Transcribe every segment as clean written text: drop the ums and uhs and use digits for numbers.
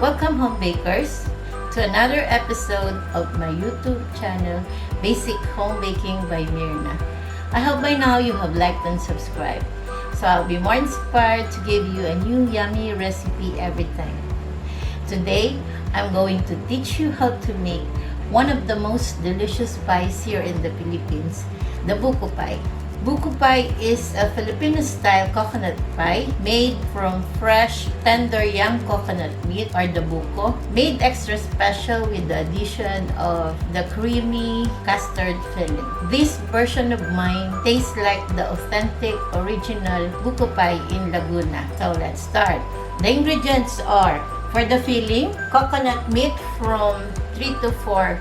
Welcome home bakers to another episode of my YouTube channel, Basic Homebaking by Myrna. I hope by now you have liked and subscribed, so I'll be more inspired to give you a new yummy recipe every time. Today, I'm going to teach you how to make one of the most delicious pies here in the Philippines, the buko pie. Buko pie is a Filipino-style coconut pie made from fresh, tender young coconut meat or the buko, made extra special with the addition of the creamy custard filling. This version of mine tastes like the authentic original buko pie in Laguna. So let's start. The ingredients are, for the filling, coconut meat from 3 to 4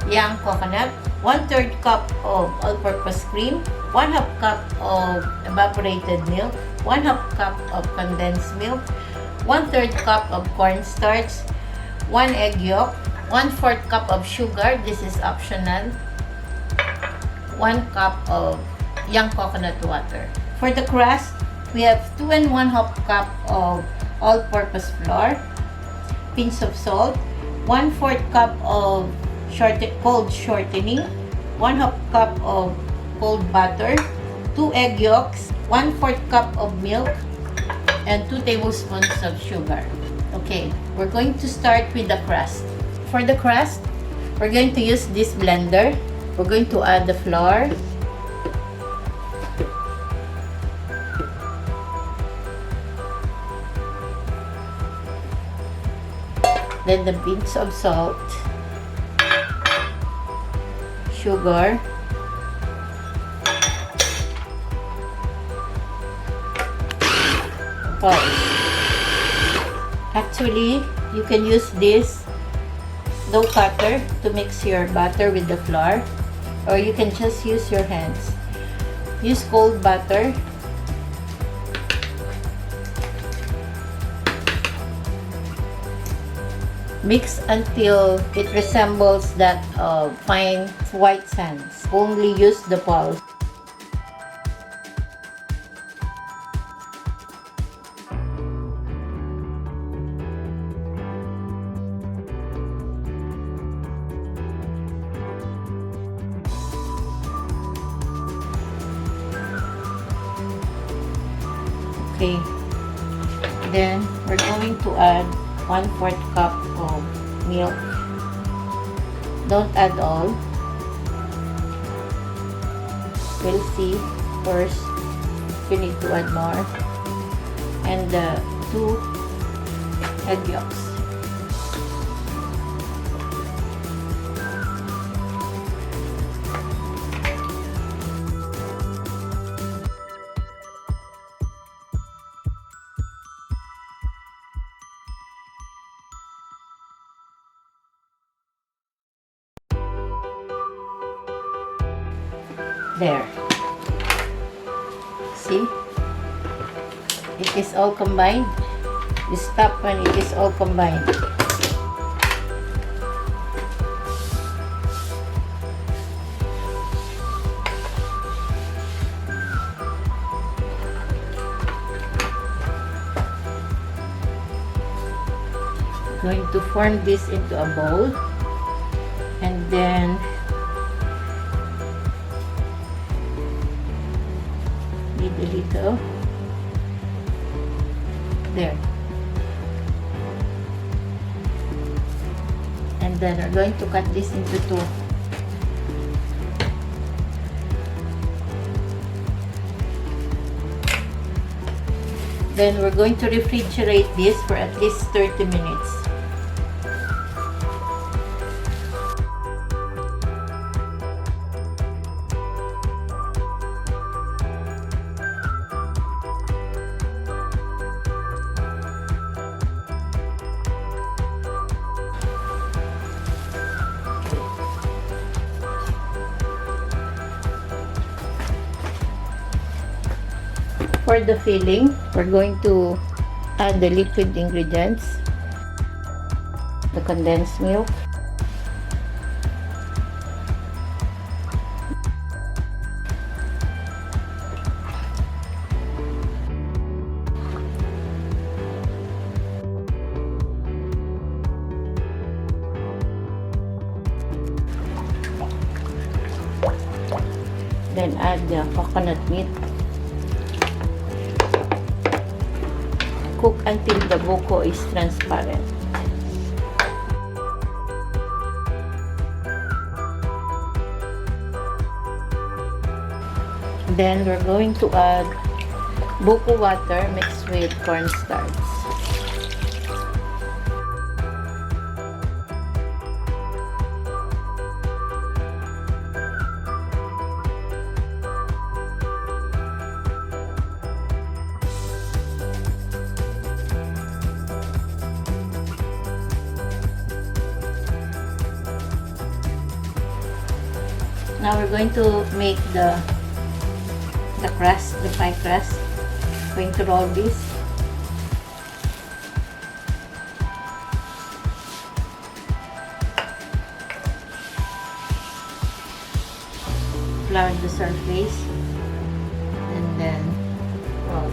young coconut, 1/3 cup of all-purpose cream, 1/2 cup of evaporated milk, 1/2 cup of condensed milk, 1/3 cup of cornstarch, 1 egg yolk, 1/4 cup of sugar, this is optional, 1 cup of young coconut water. For the crust, we have 2 1/2 cup of all-purpose flour, pinch of salt, 1/4 cup of cold shortening, 1/2 cup of cold butter, 2 egg yolks, 1/4 cup of milk, and 2 tablespoons of sugar. Okay, we're going to start with the crust. For the crust, we're going to use this blender. We're going to add the flour, then the pinch of salt, sugar, actually you can use this dough cutter to mix your butter with the flour, or you can just use your hands. Use cold butter, mix until it resembles that of fine white sands. Only use the pulse. Okay, then we're going to add 1/4 cup of milk. Don't add all. We'll see first if you need to add more. And the 2 egg yolks. There. See? It is all combined. You stop when it is all combined. Going to form this into a bowl, and then need a little there, and then we're going to cut this into 2. Then we're going to refrigerate this for at least 30 minutes. For the filling, we're going to add the liquid ingredients, the condensed milk, Then add the coconut meat. Cook until the buko is transparent. Then we're going to add buko water mixed with cornstarch. Now we're going to make the crust, the pie crust. Going to roll this. Flour the surface and then roll.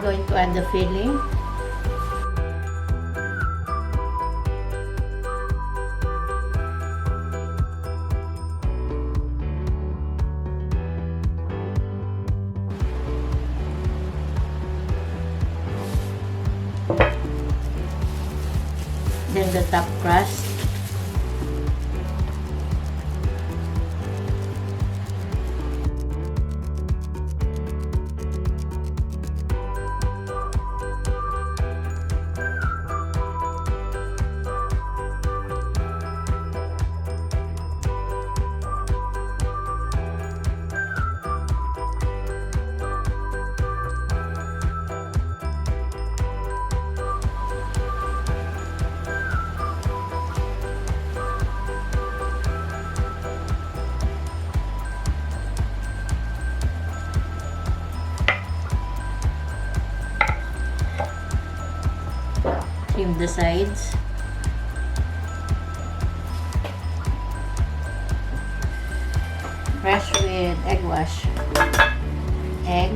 Going to add the filling. Then the top crust. Trim the sides. Brush with egg wash. Egg.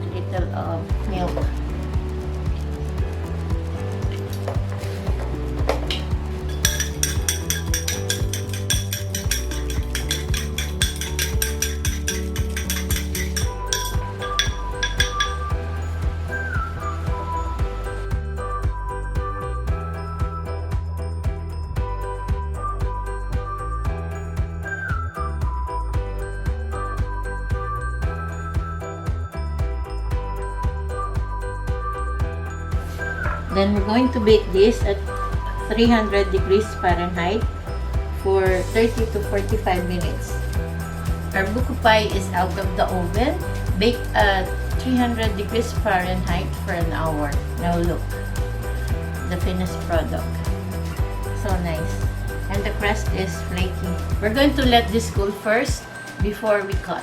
A little of milk. Then we're going to bake this at 300 degrees Fahrenheit for 30 to 45 minutes. Our buko pie is out of the oven. Bake at 300 degrees Fahrenheit for an hour. Now look, the finished product. So nice. And the crust is flaky. We're going to let this cool first before we cut.